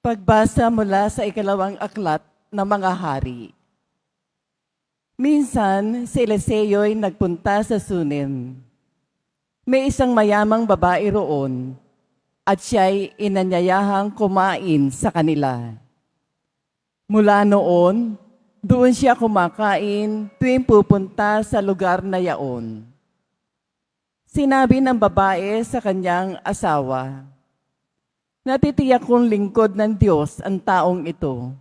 Pagbasa mula sa ikalawang aklat ng mga hari. Minsan, si Eliseo'y nagpunta sa Sunem. May isang mayamang babae roon at siya'y inanyayahang kumain sa kanila. Mula noon, doon siya kumakain tuwing pupunta sa lugar na yaon. Sinabi ng babae sa kanyang asawa, "Natitiyak kong lingkod ng Diyos ang taong ito.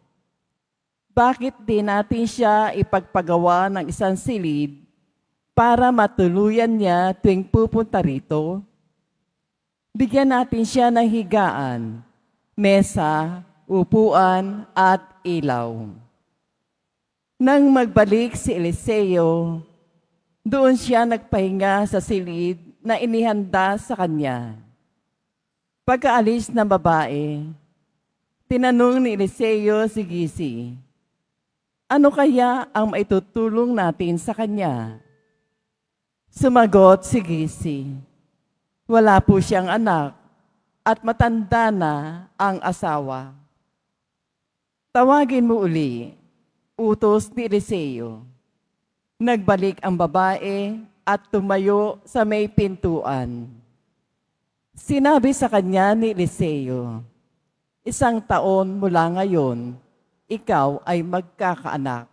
Bakit di natin siya ipagpagawa ng isang silid para matuluyan niya tuwing pupunta rito? Bigyan natin siya ng higaan, mesa, upuan at ilaw." Nang magbalik si Eliseo, doon siya nagpahinga sa silid na inihanda sa kanya. Pagkaalis ng babae, tinanong ni Eliseo si Gizi, "Ano kaya ang maitutulong natin sa kanya?" Sumagot si Gizi, "Wala po siyang anak at matanda na ang asawa." "Tawagin mo uli," utos ni Eliseo. Nagbalik ang babae at tumayo sa may pintuan. Sinabi sa kanya ni Eliseo, "1 taon mula ngayon, ikaw ay magkakaanak."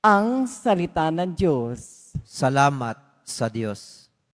Ang salita ng Diyos. Salamat sa Diyos.